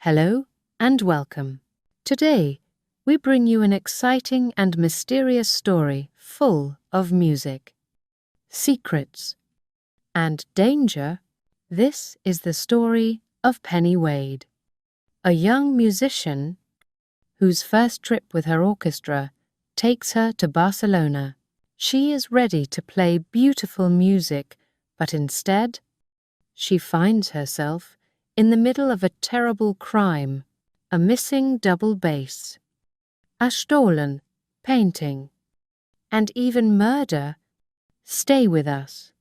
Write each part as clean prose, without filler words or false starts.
Hello and welcome. Today, we bring you an exciting and mysterious story full of music, secrets, and danger. This is the story of Penny Wade, a young musician whose first trip with her orchestra takes her to Barcelona. She is ready to play beautiful music, but instead, she finds herself in the middle of a terrible crime, a missing double bass, a stolen painting, and even murder. Stay with us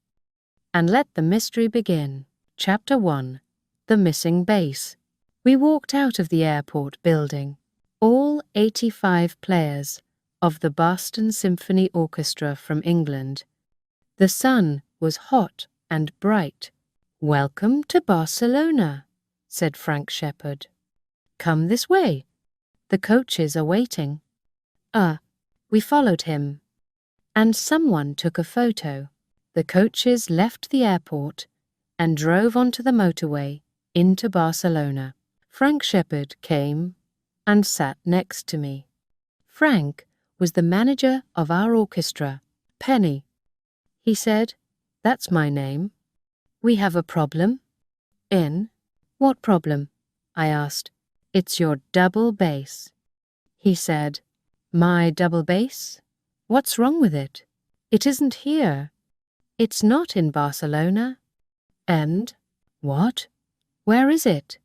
and let the mystery begin. Chapter 1. The Missing Bass. We walked out of the airport building. All 85 players of the Barston Symphony Orchestra from England. The sun was hot and bright. "Welcome to Barcelona," said Frank Shepherd. "Come this way. The coaches are waiting." We followed him, and someone took a photo. The coaches left the airport and drove onto the motorway into Barcelona. Frank Shepherd came and sat next to me. Frank was the manager of our orchestra. "Penny," he said, "that's my name. We have a problem." "In? What problem?" I asked. "It's your double bass," he said. "My double bass? What's wrong with it? It isn't here. It's not in Barcelona." "And? What? Where is it?"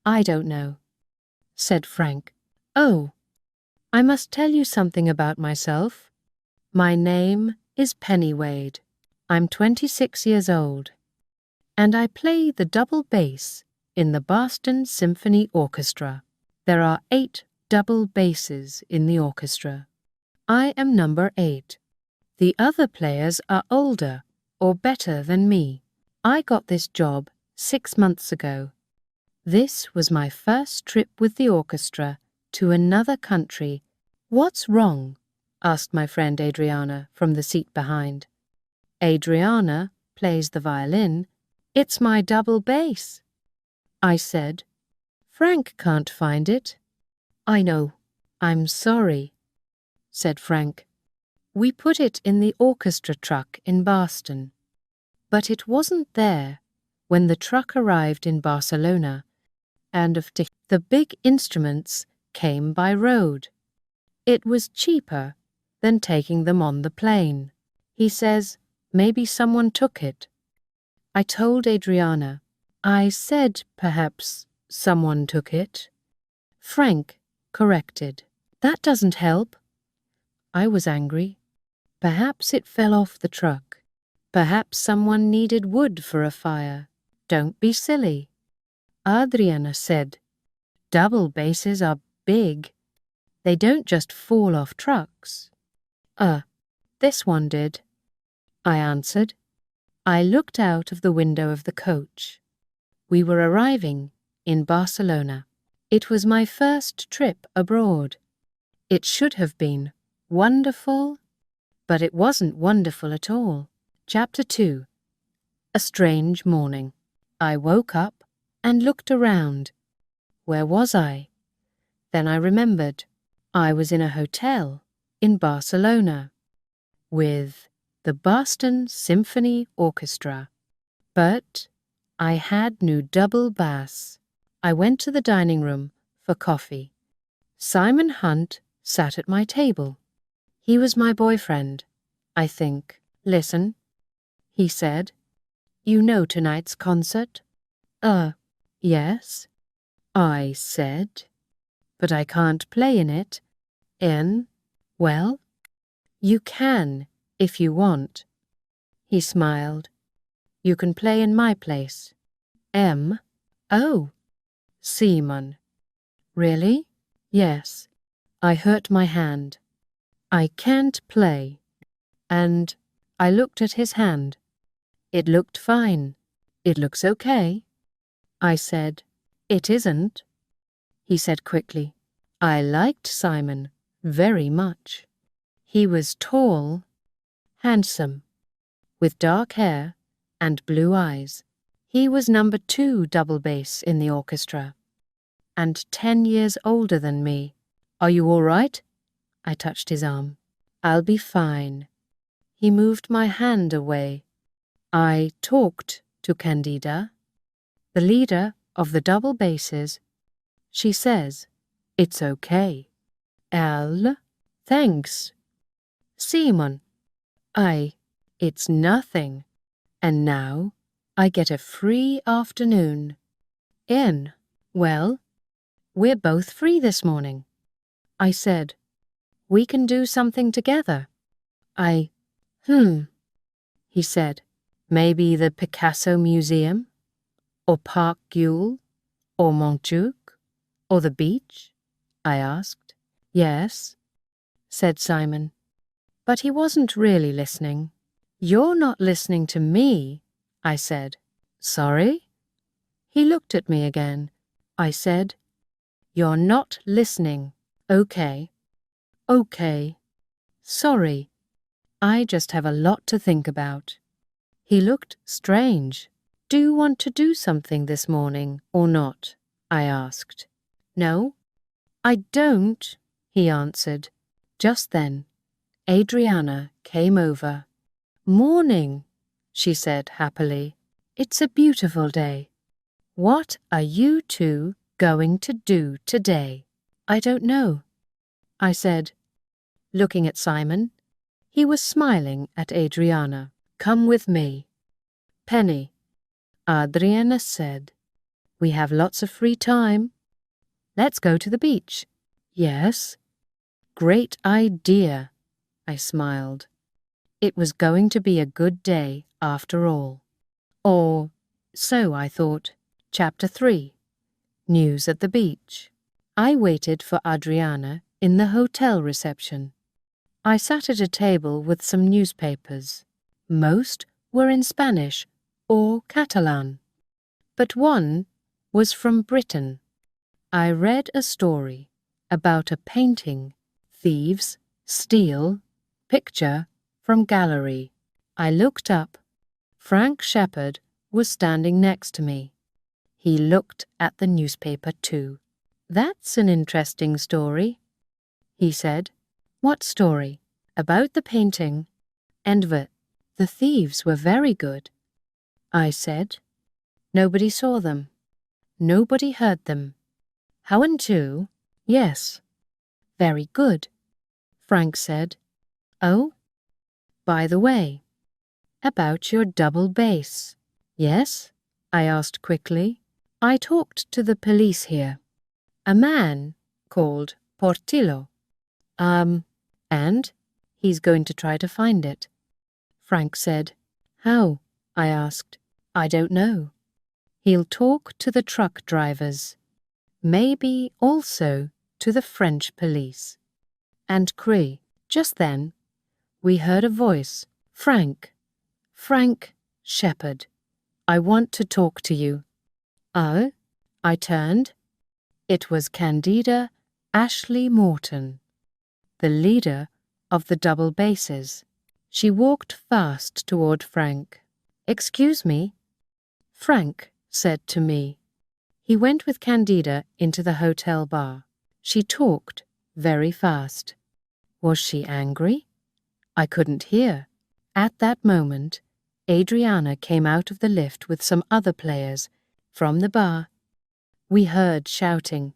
"I don't know," said Frank. "Oh, I must tell you something about myself. My name is Penny Wade. I'm 26 years old, and I play the double bass in the Barston Symphony Orchestra. There are 8 double basses in the orchestra. I am number 8. The other players are older or better than me. I got this job 6 months ago. This was my first trip with the orchestra to another country." "What's wrong?" asked my friend Adriana from the seat behind. Adriana plays the violin. "It's my double bass," I said. "Frank can't find it." "I know. I'm sorry," said Frank. "We put it in the orchestra truck in Barston, but it wasn't there when the truck arrived in Barcelona, and the big instruments came by road. It was cheaper than taking them on the plane. He says maybe someone took it." I told Adriana. "I said perhaps someone took it." Frank corrected. "That doesn't help." I was angry. "Perhaps it fell off the truck. Perhaps someone needed wood for a fire." "Don't be silly," Adriana said. "Double basses are big. They don't just fall off trucks." This one did," I answered. I looked out of the window of the coach. We were arriving in Barcelona. It was my first trip abroad. It should have been wonderful, but it wasn't wonderful at all. Chapter 2. A strange morning. I woke up and looked around. Where was I? Then I remembered. I was in a hotel in Barcelona with the Barston Symphony Orchestra. But I had no double bass. I went to the dining room for coffee. Simon Hunt sat at my table. He was my boyfriend, I think. "Listen," he said. "You know tonight's concert?" Yes," I said. "But I can't play in it." Well, you can if you want." He smiled. "You can play in my place." Oh, Simon. "Really?" "Yes. I hurt my hand. I can't play." And I looked at his hand. It looked fine. "It looks okay," I said. "It isn't," he said quickly. I liked Simon very much. He was tall, handsome, with dark hair and blue eyes. He was number 2 double bass in the orchestra, and 10 years older than me. Are you all right? I touched his arm. I'll be fine. He moved my hand away. I talked to Candida, the leader of the double basses. She says, it's okay. Elle, thanks. Simon, it's nothing. And now I get a free afternoon. Well, we're both free this morning. I said, we can do something together. He said, maybe the Picasso Museum, or Park Güell, or Montjuic, or the beach? I asked. Yes, said Simon. But he wasn't really listening. You're not listening to me, I said. Sorry? He looked at me again. I said, you're not listening. Okay. Sorry. I just have a lot to think about. He looked strange. Do you want to do something this morning or not? I asked. No, I don't, he answered. Just then, Adriana came over. Morning, she said happily. It's a beautiful day. What are you two going to do today? I don't know, I said, looking at Simon. He was smiling at Adriana. Come with me. Penny, Adriana said. We have lots of free time. Let's go to the beach. Yes. Great idea, I smiled. It was going to be a good day after all. Or so I thought. Chapter 3. News at the beach. I waited for Adriana in the hotel reception. I sat at a table with some newspapers. Most were in Spanish or Catalan, but one was from Britain. I read a story about a painting, thieves, steal, picture from gallery. I looked up. Frank Shepherd was standing next to me. He looked at the newspaper too. That's an interesting story, he said. What story? About the painting. And the thieves were very good, I said. Nobody saw them. Nobody heard them. How and two? Yes. Very good, Frank said. Oh? By the way, about your double bass. Yes? I asked quickly. I talked to the police here. A man called Portillo. And he's going to try to find it. Frank said. How? I asked. I don't know. He'll talk to the truck drivers. Maybe also to the French police. And Cree. Just then, we heard a voice. Frank Shepherd. I want to talk to you. Oh? I turned. It was Candida Ashley Morton, the leader of the double basses. She walked fast toward Frank. Excuse me, Frank said to me. He went with Candida into the hotel bar. She talked very fast. Was she angry? I couldn't hear. At that moment, Adriana came out of the lift with some other players from the bar. We heard shouting.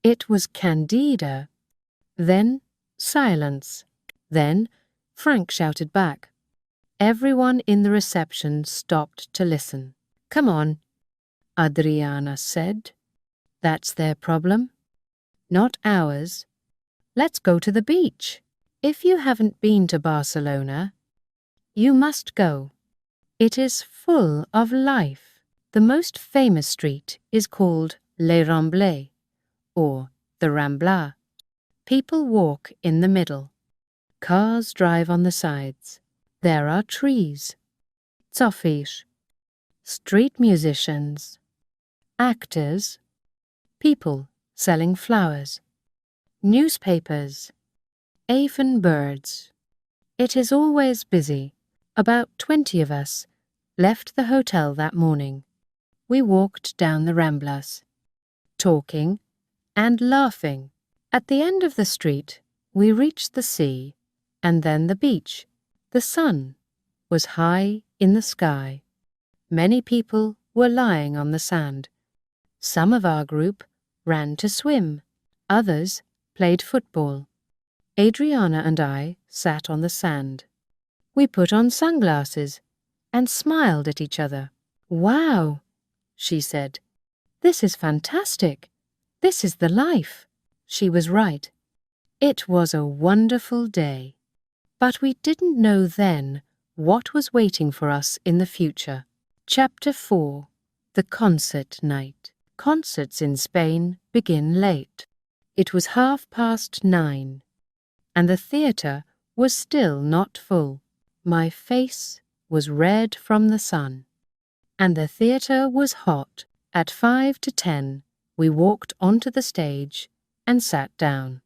It was Candida. Then silence. Then Frank shouted back. Everyone in the reception stopped to listen. Come on, Adriana said. That's their problem, not ours. Let's go to the beach. If you haven't been to Barcelona, you must go. It is full of life. The most famous street is called Les Ramblers, or the Rambla. People walk in the middle. Cars drive on the sides. There are trees, zoffies, street musicians, actors, people selling flowers, newspapers, aphid birds. It is always busy. About 20 of us left the hotel that morning. We walked down the Ramblas, talking and laughing. At the end of the street, we reached the sea and then the beach. The sun was high in the sky. Many people were lying on the sand. Some of our group ran to swim. Others played football. Adriana and I sat on the sand. We put on sunglasses and smiled at each other. "Wow," she said. "This is fantastic. This is the life." She was right. It was a wonderful day. But we didn't know then what was waiting for us in the future. Chapter 4. The Concert Night. Concerts in Spain begin late. It was 9:30, and the theatre was still not full. My face was red from the sun, and the theatre was hot. At 9:55, we walked onto the stage and sat down.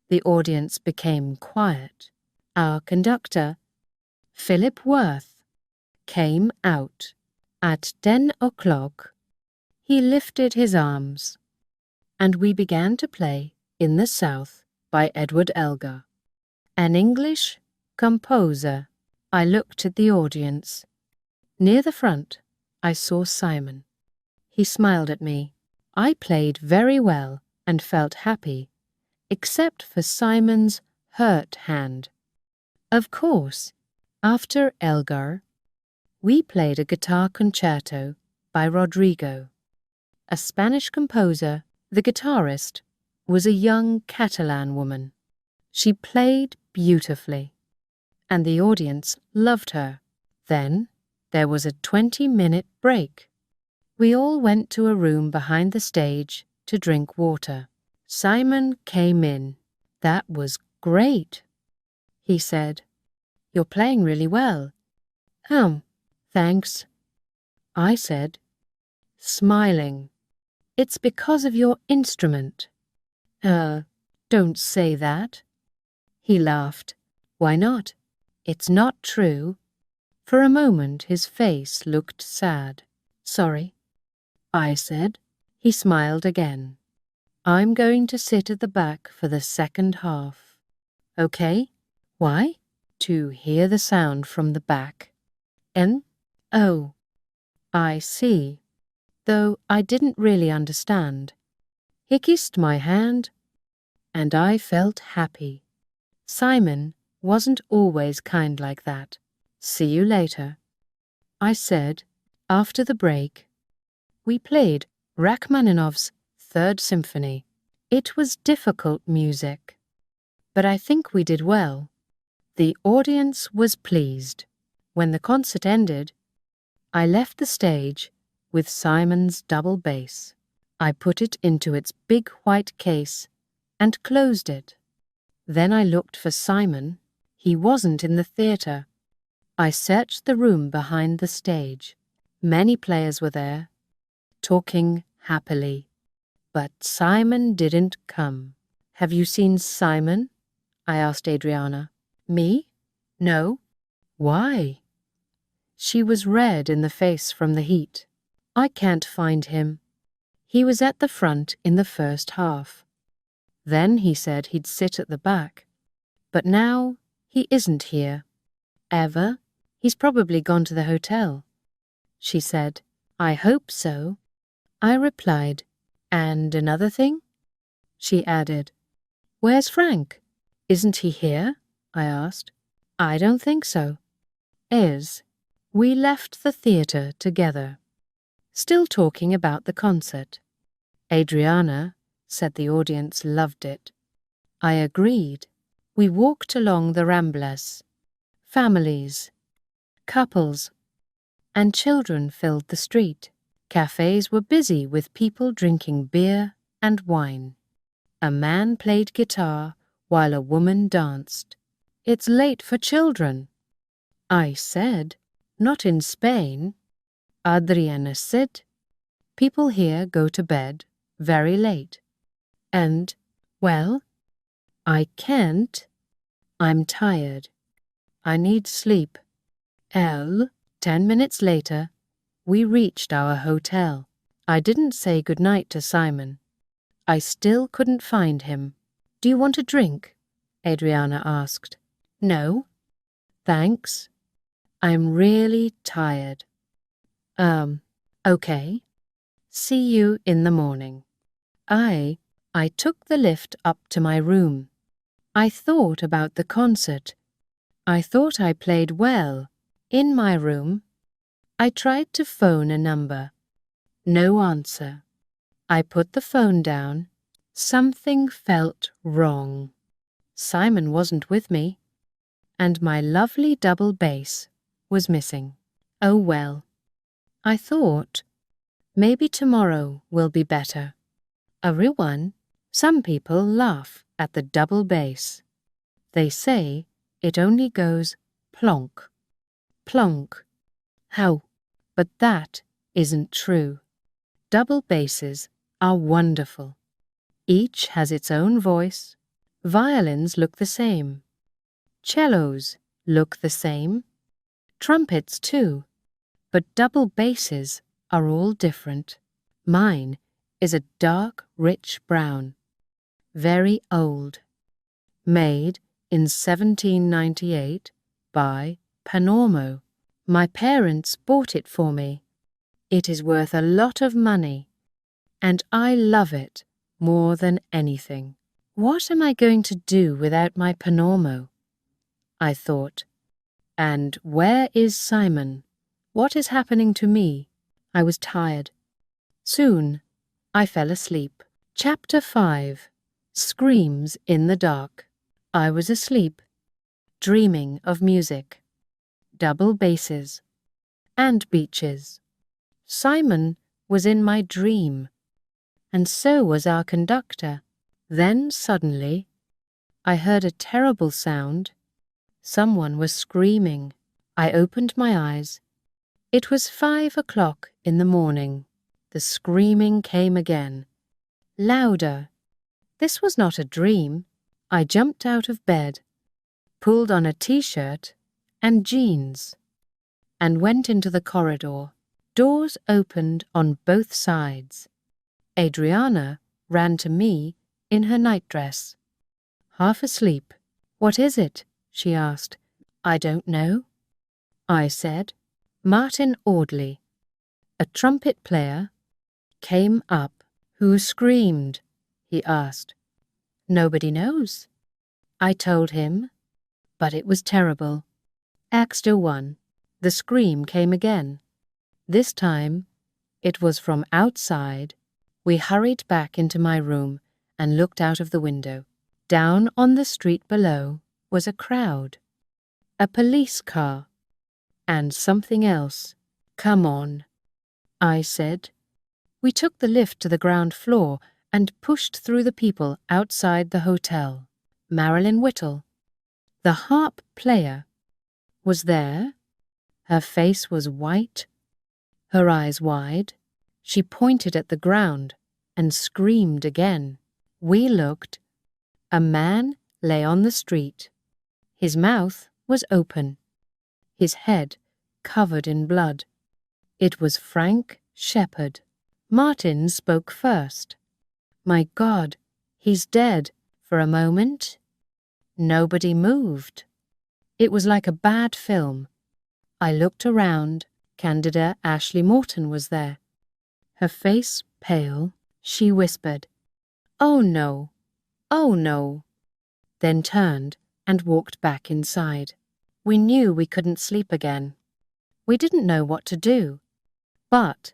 The audience became quiet. Our conductor, Philip Worth, came out. At 10 o'clock, he lifted his arms, and we began to play In the South by Edward Elgar, an English composer. I looked at the audience. Near the front, I saw Simon. He smiled at me. I played very well and felt happy, except for Simon's hurt hand. Of course, after Elgar, we played a guitar concerto by Rodrigo, a Spanish composer. The guitarist was a young Catalan woman. She played beautifully, and the audience loved her. Then there was a 20-minute break. We all went to a room behind the stage to drink water. Simon came in. "That was great," he said. "You're playing really well." Thanks," I said, smiling. "It's because of your instrument." Don't say that." He laughed. "Why not? It's not true." For a moment his face looked sad. "Sorry," I said. He smiled again. "I'm going to sit at the back for the second half." "Okay. Why?" "To hear the sound from the back." Oh, I see." Though I didn't really understand. He kissed my hand, and I felt happy. Simon wasn't always kind like that. "See you later," I said. After the break, we played Rachmaninoff's Third Symphony. It was difficult music, but I think we did well. The audience was pleased. When the concert ended, I left the stage with Simon's double bass. I put it into its big white case and closed it. Then I looked for Simon. He wasn't in the theatre. I searched the room behind the stage. Many players were there, talking happily. But Simon didn't come. "Have you seen Simon?" I asked Adriana. "Me? No." "Why?" She was red in the face from the heat. "I can't find him. He was at the front in the first half. Then he said he'd sit at the back. But now he isn't here. Ever? He's probably gone to the hotel." She said, "I hope so." I replied, "And another thing?" She added, "Where's Frank? Isn't he here?" I asked. "I don't think so." We left the theatre together, still talking about the concert. Adriana said the audience loved it. I agreed. We walked along the Ramblas. Families, couples, and children filled the street. Cafes were busy with people drinking beer and wine. A man played guitar while a woman danced. "It's late for children," I said. "Not in Spain." Adriana said, "People here go to bed very late." And, well, I can't. I'm tired. I need sleep. 10 minutes later, we reached our hotel. I didn't say goodnight to Simon. I still couldn't find him. "Do you want a drink?" Adriana asked. "No, thanks. I'm really tired." Okay. See you in the morning." I took the lift up to my room. I thought about the concert. I thought I played well. In my room, I tried to phone a number. No answer. I put the phone down. Something felt wrong. Simon wasn't with me, and my lovely double bass was missing. Oh well. I thought, maybe tomorrow will be better. A real one. Some people laugh at the double bass. They say it only goes plonk, plonk. How? But that isn't true. Double basses are wonderful. Each has its own voice. Violins look the same. Cellos look the same. Trumpets too. But double basses are all different. Mine is a dark, rich brown. Very old. Made in 1798 by Panormo. My parents bought it for me. It is worth a lot of money, and I love it more than anything. What am I going to do without my Panormo? I thought. And where is Simon? What is happening to me? I was tired. Soon, I fell asleep. Chapter 5. Screams in the Dark. I was asleep, dreaming of music, double basses, and beaches. Simon was in my dream, and so was our conductor. Then suddenly, I heard a terrible sound. Someone was screaming. I opened my eyes. It was 5 o'clock in the morning. The screaming came again, louder. This was not a dream. I jumped out of bed, pulled on a t-shirt and jeans, and went into the corridor. Doors opened on both sides. Adriana ran to me in her nightdress, half asleep. "What is it?" she asked. "I don't know," I said. Martin Audley, a trumpet player, came up. "Who screamed?" he asked. "Nobody knows." I told him, but it was terrible. Act 1. The scream came again. This time, it was from outside. We hurried back into my room and looked out of the window. Down on the street below was a crowd, a police car, and something else. "Come on," I said. We took the lift to the ground floor and pushed through the people outside the hotel. Marilyn Whittle, the harp player, was there. Her face was white, her eyes wide. She pointed at the ground and screamed again. We looked. A man lay on the street. His mouth was open, his head covered in blood. It was Frank Shepherd. Martin spoke first. "My God, he's dead." For a moment, nobody moved. It was like a bad film. I looked around. Candida Ashley Morton was there. Her face pale, she whispered, "Oh no, oh no," then turned and walked back inside. We knew we couldn't sleep again. We didn't know what to do. But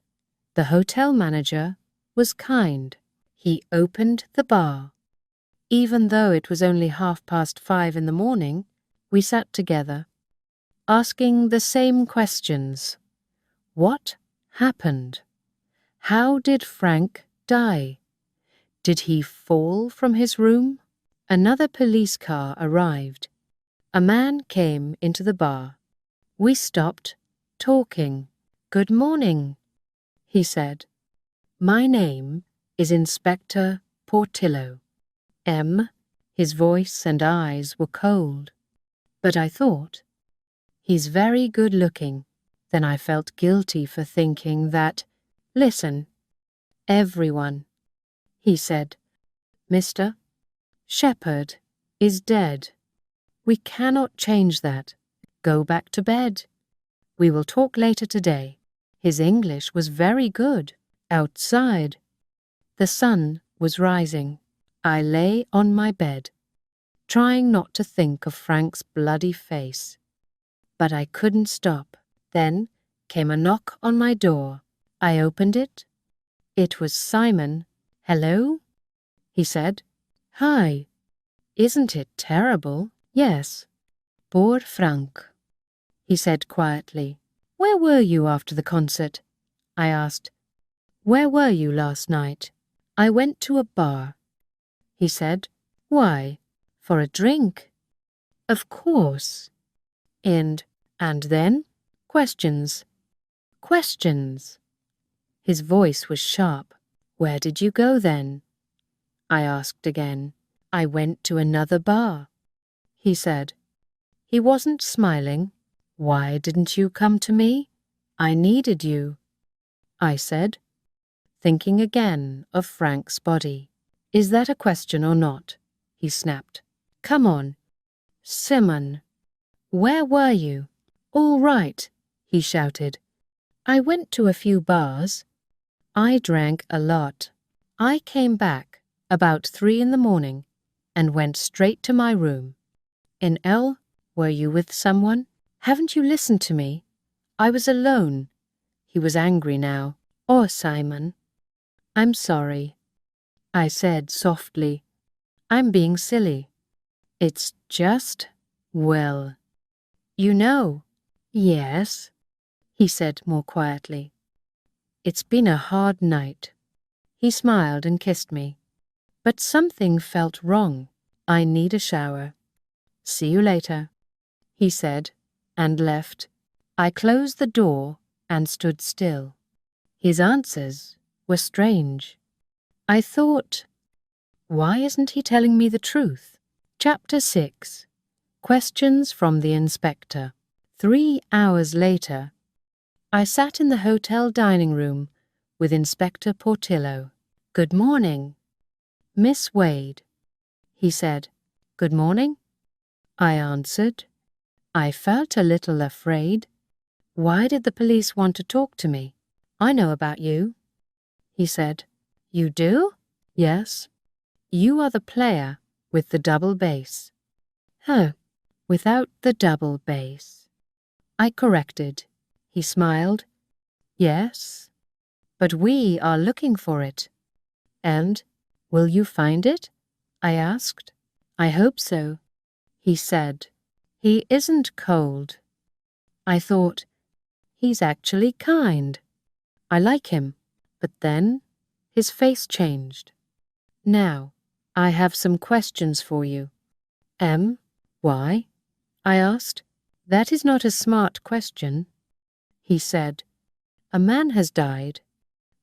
the hotel manager was kind. He opened the bar. Even though it was only 5:30 in the morning, we sat together, asking the same questions. What happened? How did Frank die? Did he fall from his room? Another police car arrived. A man came into the bar. We stopped, talking. "Good morning," he said. "My name is Inspector Portillo." His voice and eyes were cold. But I thought, he's very good looking. Then I felt guilty for thinking that. "Listen, everyone," he said, Mr. Shepherd is dead. We cannot change that. Go back to bed. We will talk later today. His English was very good. Outside. The sun was rising. I lay on my bed, trying not to think of Frank's bloody face. But I couldn't stop. Then came a knock on my door. I opened it. It was Simon. Hello? He said. Hi. Isn't it terrible? Yes. Poor Frank, he said quietly. Where were you after the concert? I asked. Where were you last night? I went to a bar. He said. Why? For a drink? Of course. And then? Questions. Questions. His voice was sharp. Where did you go then? I asked again. I went to another bar, he said. He wasn't smiling. Why didn't you come to me? I needed you, I said, thinking again of Frank's body. Is that a question or not? He snapped. Come on. Simon, where were you? All right, he shouted. I went to a few bars. I drank a lot. I came back about 3 in the morning and went straight to my room. In L, were you with someone? Haven't you listened to me? I was alone. He was angry now. Oh, Simon. I'm sorry, I said softly. I'm being silly. It's just, well, you know. Yes, he said more quietly. It's been a hard night. He smiled and kissed me. But something felt wrong. I need a shower. See you later, he said, and left. I closed the door and stood still. His answers were strange. I thought, why isn't he telling me the truth? Chapter 6. Questions from the Inspector. 3 hours later, I sat in the hotel dining room with Inspector Portillo. Good morning, Miss Wade, he said. Good morning, I answered. I felt a little afraid. Why did the police want to talk to me? I know about you, he said. You do? Yes. You are the player with the double bass. Huh, without the double bass. I corrected. He smiled. Yes, but we are looking for it. And will you find it? I asked. I hope so, he said. He isn't cold. I thought, he's actually kind. I like him, but then his face changed. Now, I have some questions for you. Why? I asked. That is not a smart question, he said. A man has died.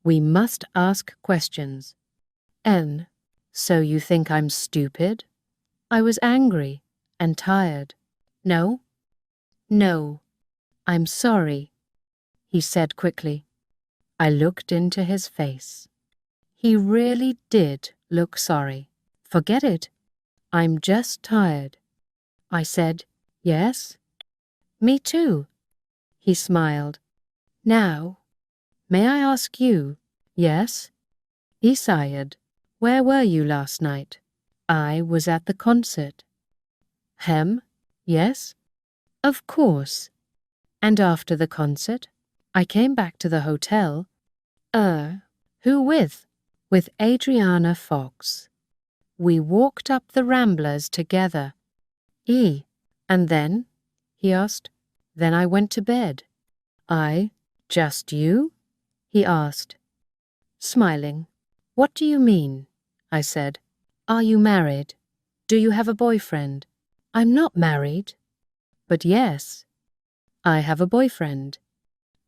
We must ask questions. So you think I'm stupid? I was angry and tired. No, I'm sorry, he said quickly. I looked into his face. He really did look sorry. Forget it. I'm just tired. I said, yes? Me too. He smiled. Now, may I ask you? Yes? He sighed. Where were you last night? I was at the concert. Yes? Of course. And after the concert, I came back to the hotel. Who with? With Adriana Fox. We walked up the Ramblers together. And then? He asked. Then I went to bed. Just you? He asked, smiling. What do you mean? I said. Are you married? Do you have a boyfriend? I'm not married. But yes, I have a boyfriend.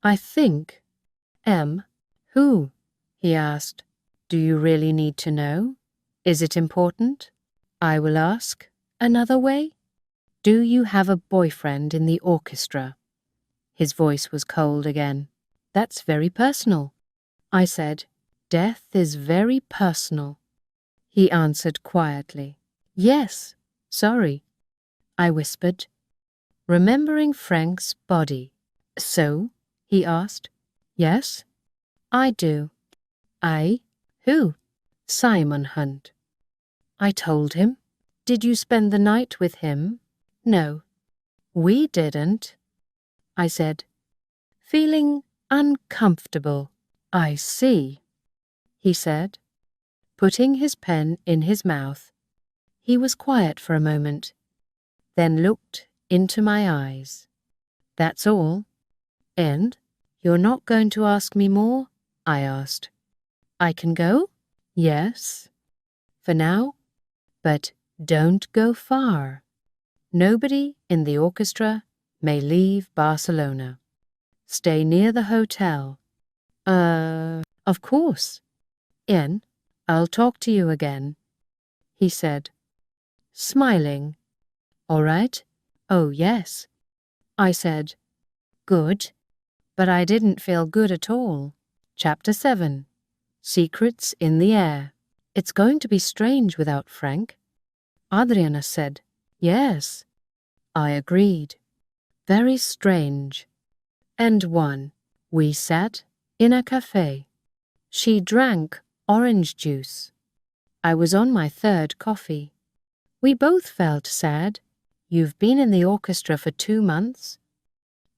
I think. Who? He asked. Do you really need to know? Is it important? I will ask another way. Do you have a boyfriend in the orchestra? His voice was cold again. That's very personal. I said, death is very personal. he answered quietly. Yes, sorry, I whispered, remembering Frank's body. So? He asked. Yes, I do. I? Who? Simon Hunt. I told him. Did you spend the night with him? No, we didn't, I said, feeling uncomfortable. I see, he said, putting his pen in his mouth. He was quiet for a moment, then looked into my eyes. That's all? And you're not going to ask me more? I asked. I can go? Yes. For now, but don't go far. Nobody in the orchestra may leave Barcelona. Stay near the hotel. Of course. Ian, I'll talk to you again, he said, smiling. All right? Oh, yes, I said. Good. But I didn't feel good at all. Chapter 7. Secrets in the Air. It's going to be strange without Frank, Adriana said. Yes, I agreed. Very strange. And one. We sat in a cafe. She drank orange juice. I was on my third coffee. We both felt sad. You've been in the orchestra for 2 months?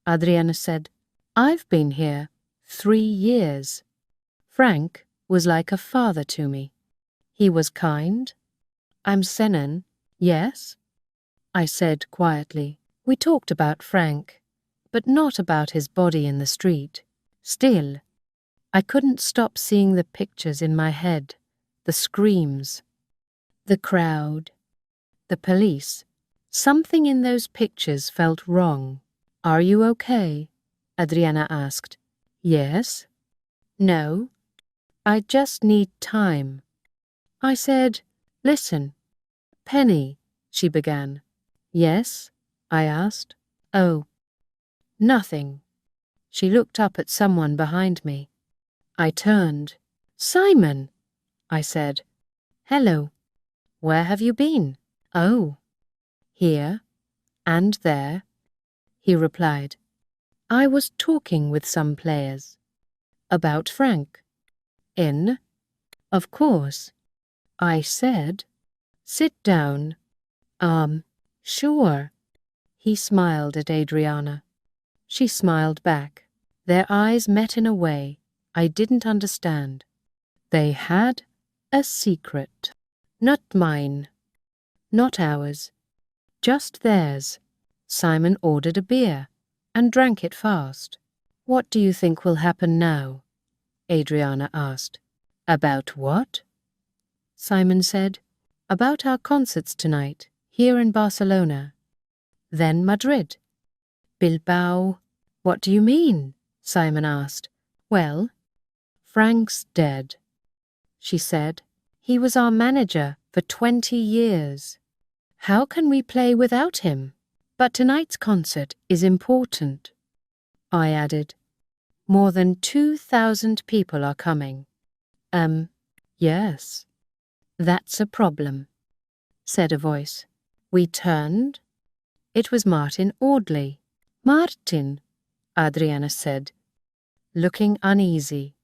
Adriana said. I've been here 3 years. Frank was like a father to me. He was kind. I'm Senan. Yes? I said quietly. We talked about Frank, but not about his body in the street. Still, I couldn't stop seeing the pictures in my head, the screams, the crowd, the police. Something in those pictures felt wrong. Are you okay? Adriana asked. Yes. No. I just need time. I said, listen. Penny, she began. Yes? I asked. Oh. Nothing. She looked up at someone behind me. I turned. Simon, I said. Hello. Where have you been? Oh. Here and there, he replied. I was talking with some players. About Frank. In? Of course. I said. Sit down. Sure. He smiled at Adriana. She smiled back. Their eyes met in a way I didn't understand. They had a secret. Not mine. Not ours. Just theirs. Simon ordered a beer and drank it fast. What do you think will happen now? Adriana asked. About what? Simon said. About our concerts tonight, here in Barcelona. Then Madrid. Bilbao. What do you mean? Simon asked. Well, Frank's dead, she said. He was our manager for 20 years. How can we play without him? But tonight's concert is important, I added. More than 2,000 people are coming. Yes. That's a problem, said a voice. We turned. It was Martin Audley. Martin, Adriana said, looking uneasy.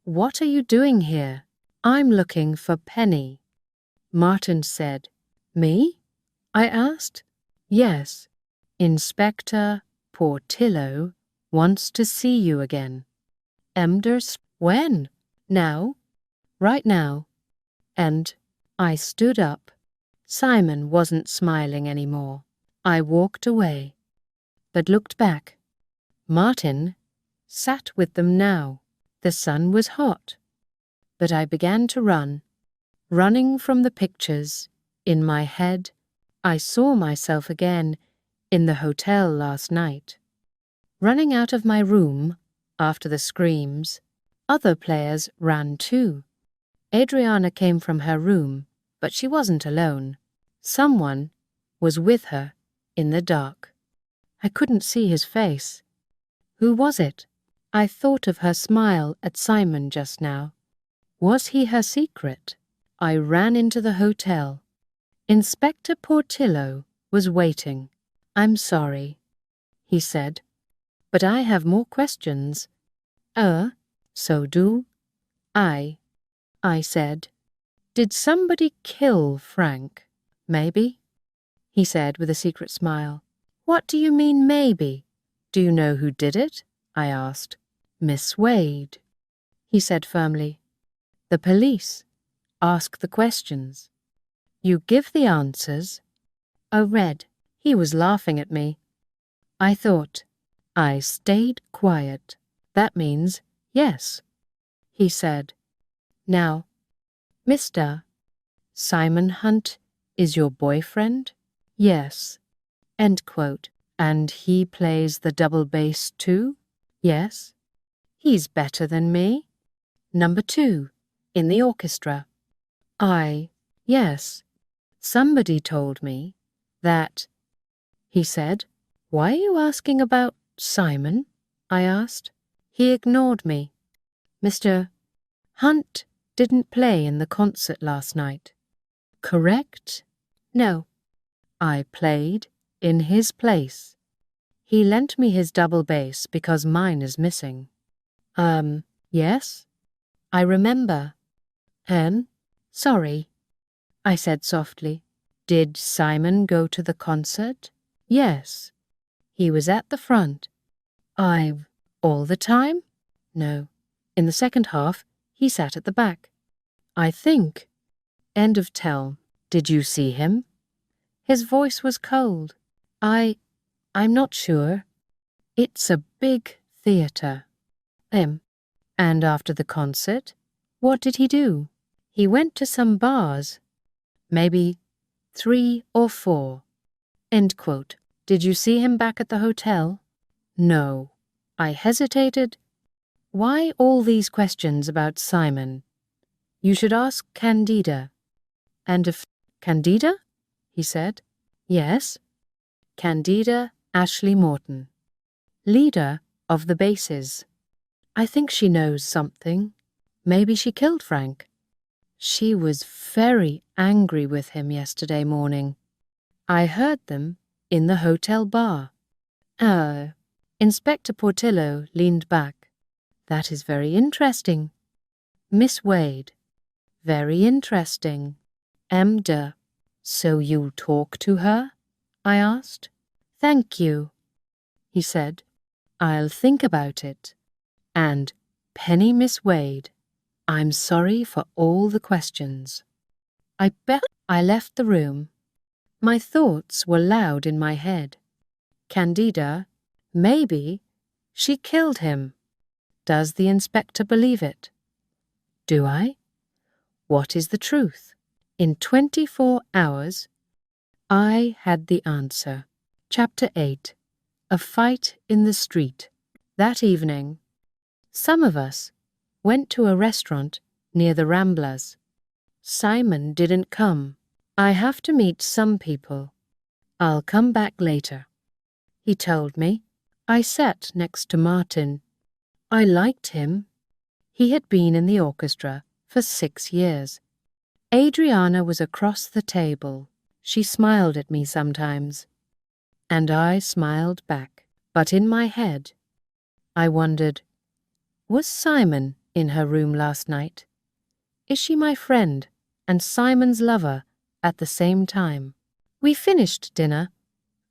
What are you doing here? I'm looking for Penny. Martin said. Me? I asked. Yes. Inspector Portillo wants to see you again. Emders? When? Now? Right now. And I stood up. Simon wasn't smiling anymore. I walked away, but looked back. Martin sat with them now. The sun was hot, but I began to run, running from the pictures. In my head, I saw myself again in the hotel last night. Running out of my room after the screams, other players ran too. Adriana came from her room, but she wasn't alone. Someone was with her in the dark. I couldn't see his face. Who was it? I thought of her smile at Simon just now. Was he her secret? I ran into the hotel. Inspector Portillo was waiting. "I'm sorry," he said, "but I have more questions." So do I said. "Did somebody kill Frank?" "Maybe," he said with a secret smile. "What do you mean, maybe? Do you know who did it?" I asked. "Miss Wade," he said firmly. "The police ask the questions. You give the answers." Red. He was laughing at me. I thought. I stayed quiet. "That means yes," he said. "Now, Mr. Simon Hunt is your boyfriend?" "Yes." End quote. "And he plays the double bass too?" "Yes." "He's better than me?" "Number 2 in the orchestra." Yes. Somebody told me that," he said. "Why are you asking about Simon?" I asked. He ignored me. "Mr. Hunt didn't play in the concert last night, correct?" "No." "I played in his place. He lent me his double bass because mine is missing." Yes, I remember." Sorry," I said softly. "Did Simon go to the concert?" "Yes. He was at the front." All the time?" "No. In the second half, he sat at the back." "I think." End of tell. "Did you see him?" His voice was cold. I'm not sure. It's a big theatre." And after the concert, what did he do?" "He went to some bars. Maybe 3 or 4. End quote. "Did you see him back at the hotel?" "No." I hesitated. Why all these questions about Simon? You should ask Candida. "And if Candida?" he said. "Yes." Candida Ashley Morton, leader of the basses. "I think she knows something. Maybe she killed Frank. She was very angry with him yesterday morning. I heard them in the hotel bar." Inspector Portillo leaned back. "That is very interesting." "Miss Wade." "Very interesting." So you'll talk to her?" I asked. "Thank you," he said. "I'll think about it. And, Penny Miss Wade, I'm sorry for all the questions." I left the room. My thoughts were loud in my head. Candida, maybe she killed him. Does the inspector believe it? Do I? What is the truth? In 24 hours, I had the answer. Chapter 8. A Fight in the Street. That evening, some of us went to a restaurant near the Ramblas. Simon didn't come. "I have to meet some people. I'll come back later," he told me. I sat next to Martin. I liked him. He had been in the orchestra for 6 years. Adriana was across the table. She smiled at me sometimes, and I smiled back. But in my head, I wondered, was Simon in her room last night? Is she my friend and Simon's lover at the same time? We finished dinner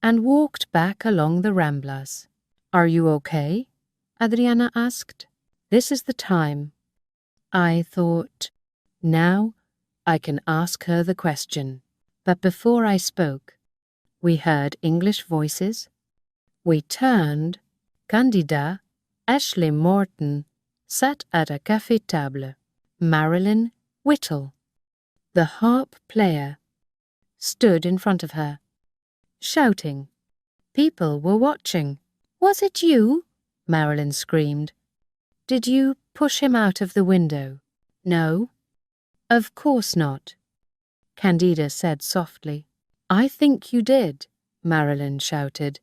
and walked back along the Ramblas. "Are you okay?" Adriana asked. "This is the time." I thought, now I can ask her the question. But before I spoke, we heard English voices. We turned. Candida Ashley Morton sat at a café table. Marilyn Whittle, the harp player, stood in front of her, shouting. People were watching. "Was it you?" Marilyn screamed. "Did you push him out of the window?" "No." "Of course not," Candida said softly. "I think you did," Marilyn shouted.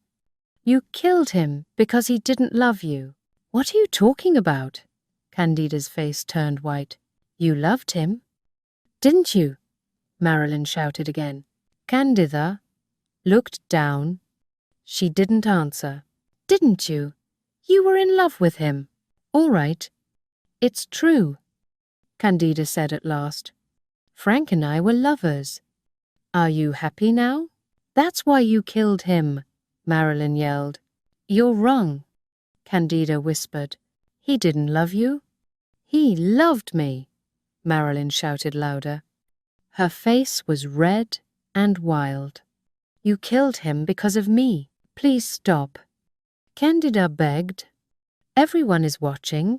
"You killed him because he didn't love you." "What are you talking about?" Candida's face turned white. "You loved him." Didn't you? Marilyn shouted again. Candida looked down. She didn't answer. Didn't you? You were in love with him. All right. It's true, Candida said at last. Frank and I were lovers. Are you happy now? That's why you killed him, Marilyn yelled. You're wrong, Candida whispered. He didn't love you. He loved me, Marilyn shouted louder. Her face was red and wild. You killed him because of me. Please stop. Candida begged. Everyone is watching.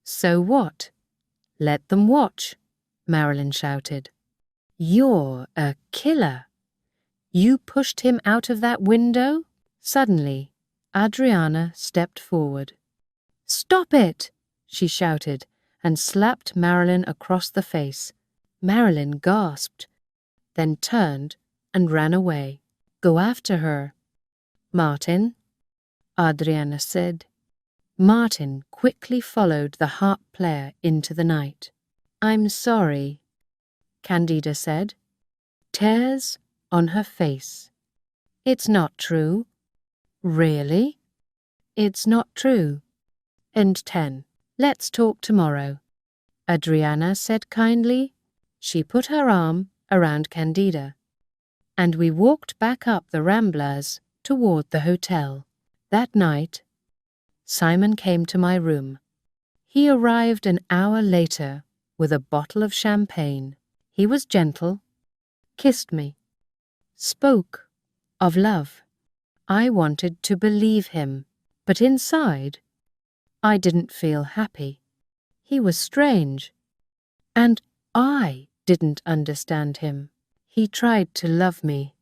So what? Let them watch, Marilyn shouted. You're a killer. You pushed him out of that window? Suddenly, Adriana stepped forward. Stop it, she shouted and slapped Marilyn across the face. Marilyn gasped, then turned and ran away. Go after her. Martin, Adriana said. Martin quickly followed the harp player into the night. I'm sorry, Candida said. Tears on her face. It's not true. Really? It's not true. And 10. Let's talk tomorrow, Adriana said kindly. She put her arm around Candida, and we walked back up the Ramblas toward the hotel. That night, Simon came to my room. He arrived an hour later with a bottle of champagne. He was gentle, kissed me, spoke of love. I wanted to believe him, but inside, I didn't feel happy. He was strange, and I didn't understand him. He tried to love me,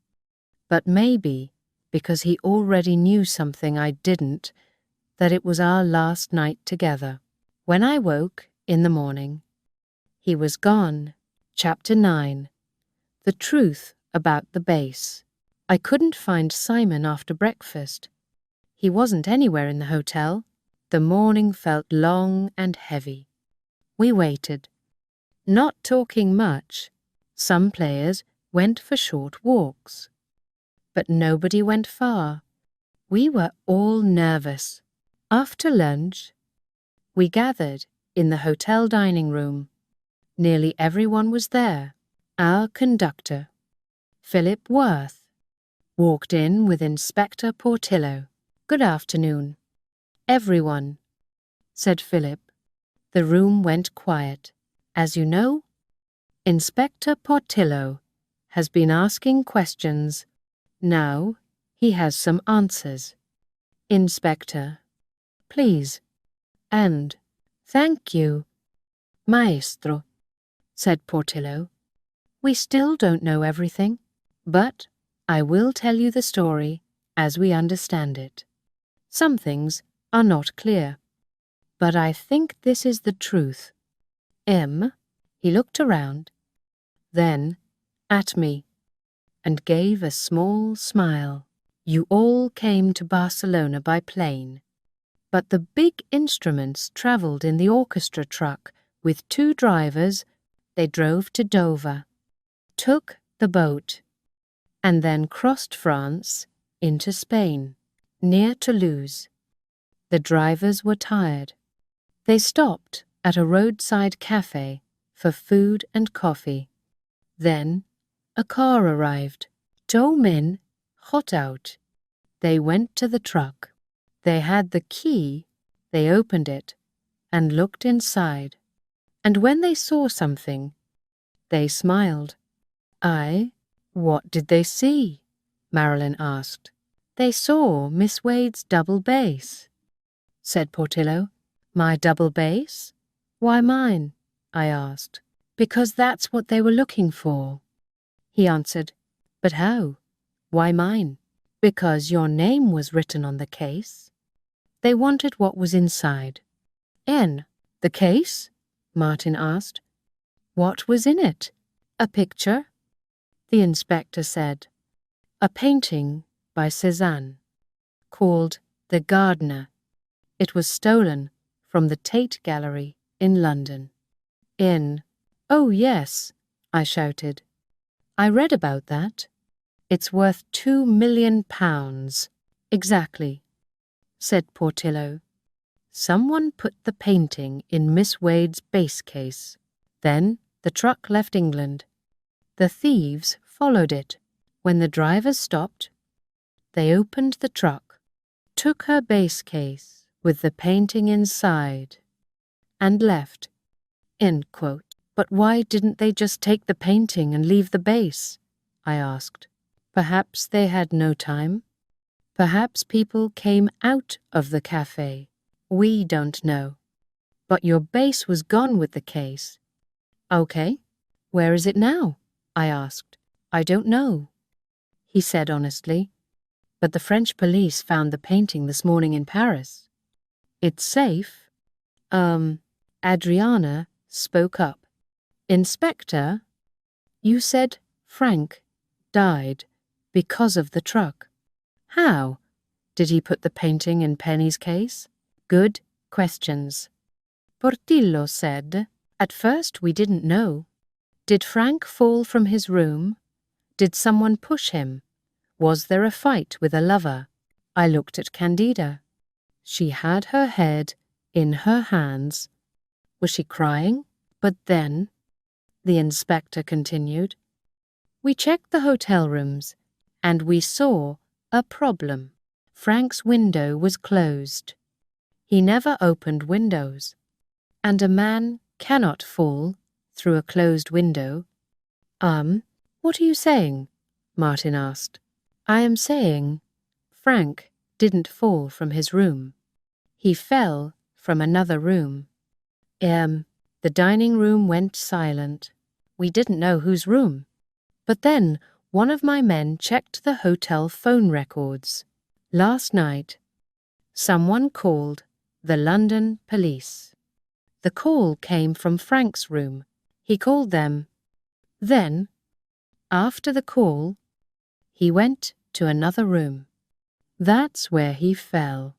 but maybe because he already knew something I didn't, that it was our last night together. When I woke in the morning, he was gone. Chapter 9. The truth about the bass. I couldn't find Simon after breakfast. He wasn't anywhere in the hotel. The morning felt long and heavy. We waited, not talking much. Some players went for short walks, but nobody went far. We were all nervous. After lunch, we gathered in the hotel dining room. Nearly everyone was there. Our conductor, Philip Worth, walked in with Inspector Portillo. Good afternoon, everyone, said Philip. The room went quiet. As you know, Inspector Portillo has been asking questions. Now he has some answers. Inspector, please. And thank you, Maestro, said Portillo. We still don't know everything, but I will tell you the story as we understand it. Some things are not clear, but I think this is the truth. He looked around, then at me, and gave a small smile. You all came to Barcelona by plane, but the big instruments travelled in the orchestra truck with 2 drivers. They drove to Dover, took the boat, and then crossed France into Spain, near Toulouse. The drivers were tired. They stopped at a roadside cafe for food and coffee. Then a car arrived. Tomin got out. They went to the truck. They had the key. They opened it and looked inside. And when they saw something, they smiled. What did they see? Marilyn asked. They saw Miss Wade's double bass, said Portillo. My double bass? Why mine? I asked. Because that's what they were looking for, he answered. But how? Why mine? Because your name was written on the case. They wanted what was inside. The case? Martin asked. What was in it? A picture? The inspector said. A painting by Cézanne, called The Gardener. It was stolen from the Tate Gallery in London. "Oh, yes," I shouted. "I read about that. It's worth £2 million. Exactly," said Portillo. "Someone put the painting in Miss Wade's bass case. Then the truck left England. The thieves followed it. When the drivers stopped, they opened the truck, took her bass case with the painting inside, and left." End quote. "But why didn't they just take the painting and leave the bass?" I asked. "Perhaps they had no time. Perhaps people came out of the cafe. We don't know. But your bass was gone with the case." "Okay. Where is it now?" I asked. "I don't know," he said honestly. "But the French police found the painting this morning in Paris." "It's safe?" Adriana spoke up. "Inspector, you said Frank died because of the truck. How? Did he put the painting in Penny's case?" "Good questions." Portillo said, "At first we didn't know. Did Frank fall from his room? Did someone push him? Was there a fight with a lover?" I looked at Candida. She had her head in her hands. Was she crying? "But then," the inspector continued, "we checked the hotel rooms, and we saw a problem. Frank's window was closed. He never opened windows, and a man cannot fall through a closed window." What are you saying?" Martin asked. "I am saying Frank didn't fall from his room. He fell from another room." The dining room went silent. We didn't know whose room. But then one of my men checked the hotel phone records. Last night, someone called the London police. The call came from Frank's room. He called them. Then, after the call, he went to another room. That's where he fell.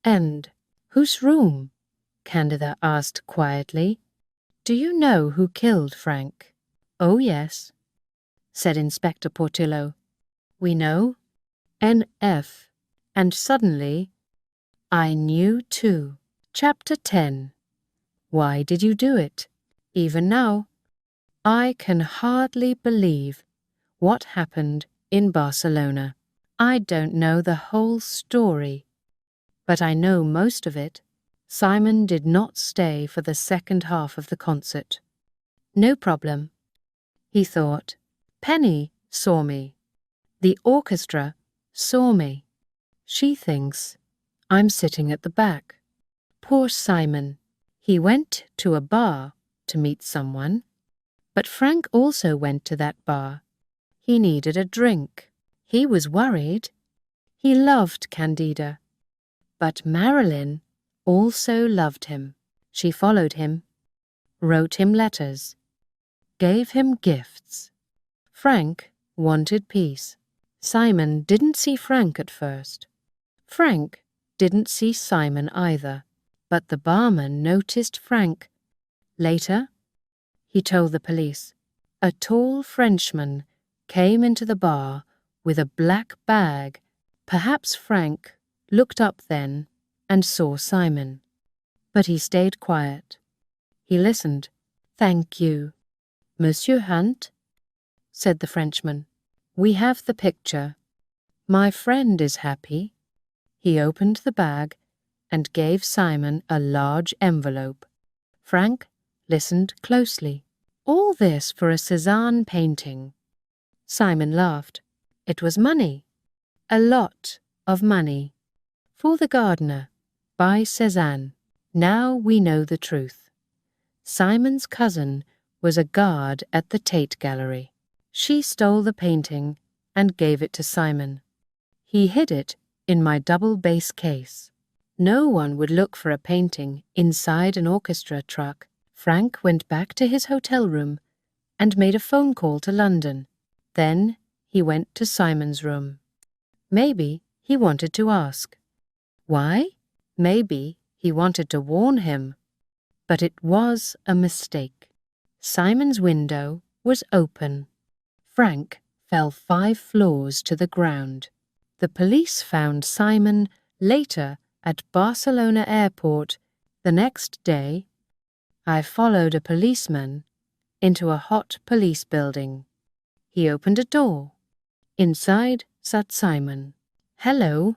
"And whose room?" Candida asked quietly. "Do you know who killed Frank?" "Oh, yes," said Inspector Portillo. "We know NF." And suddenly, I knew too. Chapter 10. Why did you do it? Even now, I can hardly believe what happened in Barcelona. I don't know the whole story, but I know most of it. Simon did not stay for the second half of the concert. No problem, he thought. Penny saw me. The orchestra saw me. She thinks I'm sitting at the back. Poor Simon. He went to a bar to meet someone, but Frank also went to that bar. He needed a drink. He was worried. He loved Candida. But Marilyn also loved him. She followed him, wrote him letters, gave him gifts. Frank wanted peace. Simon didn't see Frank at first. Frank didn't see Simon either, but the barman noticed Frank. Later, he told the police. A tall Frenchman came into the bar with a black bag. Perhaps Frank looked up then and saw Simon. But he stayed quiet. He listened. "Thank you, Monsieur Hunt," said the Frenchman. "We have the picture. My friend is happy." He opened the bag and gave Simon a large envelope. Frank listened closely. "All this for a Cézanne painting." Simon laughed. It was money. A lot of money. "For the Gardener, by Cézanne." Now we know the truth. Simon's cousin was a guard at the Tate Gallery. She stole the painting and gave it to Simon. He hid it in my double bass case. No one would look for a painting inside an orchestra truck. Frank went back to his hotel room and made a phone call to London. Then he went to Simon's room. Maybe he wanted to ask. Why? Maybe he wanted to warn him. But it was a mistake. Simon's window was open. Frank fell 5 floors to the ground. The police found Simon later at Barcelona airport. The next day, I followed a policeman into a hot police building. He opened a door. Inside sat Simon. "Hello,"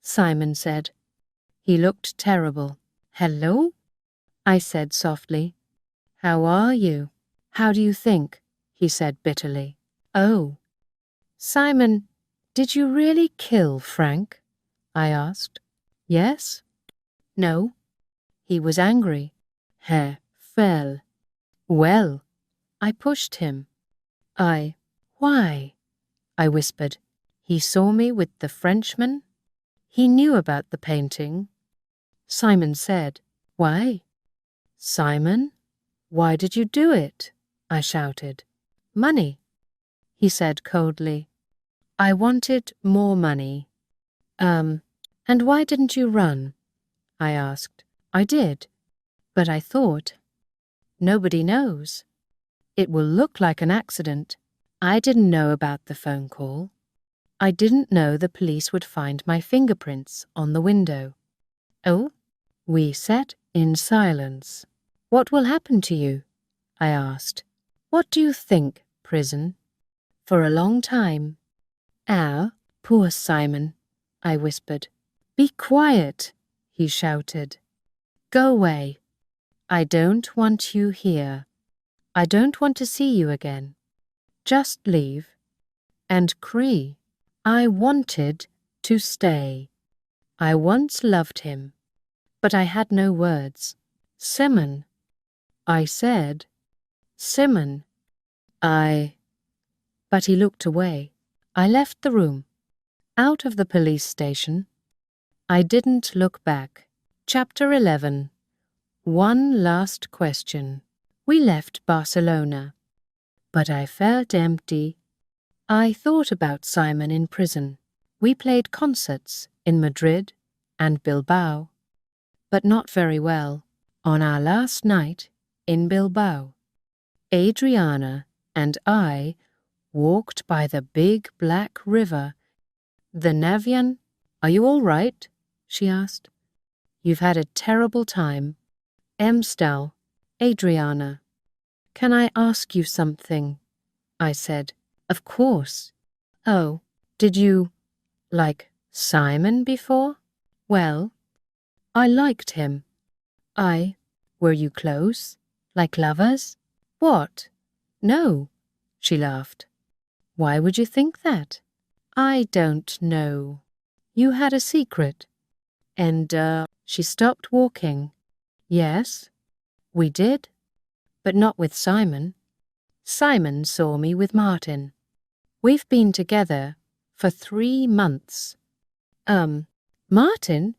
Simon said. He looked terrible. "Hello?" I said softly. "How are you?" "How do you think?" he said bitterly. "Oh." "Simon, did you really kill Frank?" I asked. "Yes?" "No." He was angry. Hair fell. "Well." I pushed him. Why?" I whispered. "He saw me with the Frenchman. He knew about the painting." Simon said, "Why?" "Simon, why did you do it?" I shouted. "Money," he said coldly. "I wanted more money." And why didn't you run?" I asked. "I did, but I thought, nobody knows. It will look like an accident. I didn't know about the phone call. I didn't know the police would find my fingerprints on the window." "Oh?" We sat in silence. "What will happen to you?" I asked. "What do you think, prison?" For a long time. "Ah, poor Simon," I whispered. "Be quiet," he shouted. "Go away. I don't want you here. I don't want to see you again. Just leave." And Cree, I wanted to stay. I once loved him, but I had no words. "Simon," I said. "Simon, But he looked away. I left the room. Out of the police station. I didn't look back. Chapter 11. One last question. We left Barcelona, but I felt empty. I thought about Simon in prison. We played concerts in Madrid and Bilbao, but not very well. On our last night in Bilbao, Adriana and I walked by the big black river. "The Navian, are you all right?" she asked. "You've had a terrible time." "Emstal, Adriana, can I ask you something?" I said. "Of course." "Oh, did you like Simon before?" "Well, I liked him." Were you close? Like lovers?" "What? No," she laughed. "Why would you think that?" "I don't know. You had a secret." And, she stopped walking. "Yes, we did, but not with Simon. Simon saw me with Martin. We've been together for 3 months." Martin?"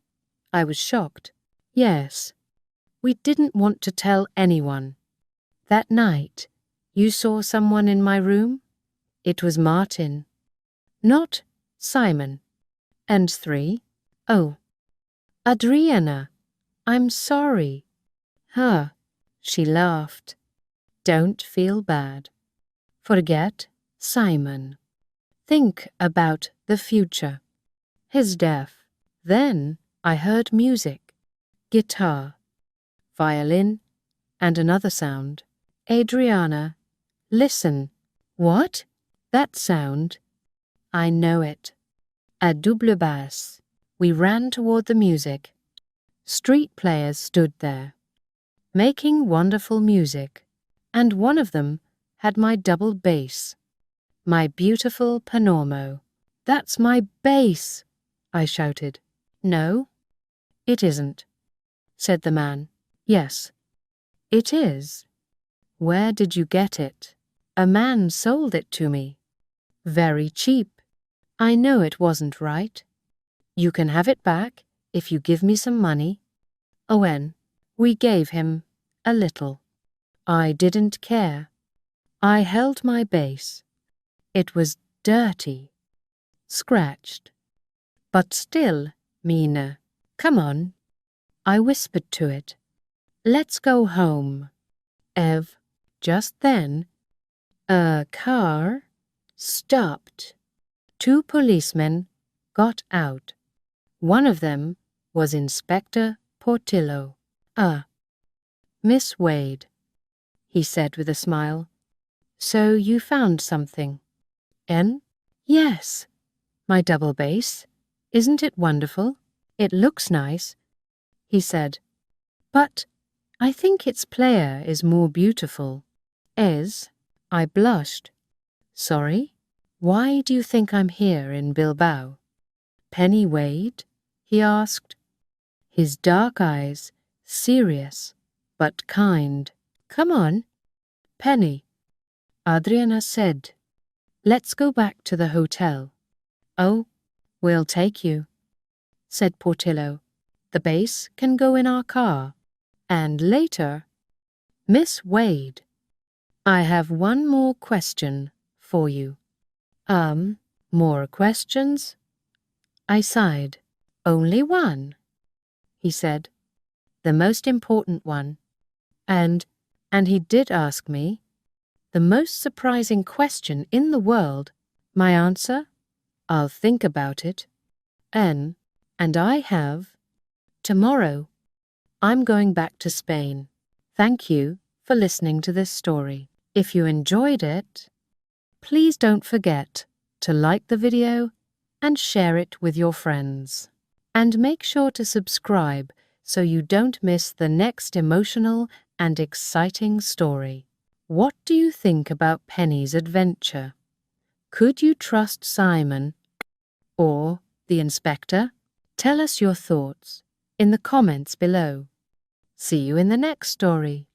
I was shocked. "Yes. We didn't want to tell anyone. That night, you saw someone in my room? It was Martin. Not Simon. And 3? Oh, Adriana, I'm sorry." "Huh," she laughed. "Don't feel bad. Forget Simon. Think about the future." His death. Then I heard music, guitar, violin, and another sound. "Adriana, listen." "What?" "That sound. I know it. A double bass." We ran toward the music. Street players stood there, making wonderful music, and one of them had my double bass, my beautiful Panormo. "That's my bass," I shouted. "No, it isn't," said the man. "Yes, it is." "Where did you get it?" "A man sold it to me. Very cheap. I know it wasn't right. You can have it back if you give me some money." Owen, we gave him a little. I didn't care. I held my bass. It was dirty, scratched, but still, Mina, come on. I whispered to it. "Let's go home." Ev, Just then, a car stopped. 2 policemen got out. One of them was Inspector Portillo. Miss Wade, he said with a smile. So you found something? Yes, my double bass. Isn't it wonderful? It looks nice, he said. But I think its player is more beautiful. I blushed. Sorry? Why do you think I'm here in Bilbao? Penny Wade? He asked, his dark eyes serious but kind. Come on, Penny, Adriana said. Let's go back to the hotel. Oh, we'll take you, said Portillo. The bass can go in our car. And later, Miss Wade, I have one more question for you. More questions? I sighed. Only one, he said. The most important one. And he did ask me the most surprising question in the world. My answer? I'll think about it. And I have. Tomorrow, I'm going back to Spain. Thank you for listening to this story. If you enjoyed it, please don't forget to like the video and share it with your friends. And make sure to subscribe so you don't miss the next emotional and exciting story. What do you think about Penny's adventure? Could you trust Simon or the inspector? Tell us your thoughts in the comments below. See you in the next story.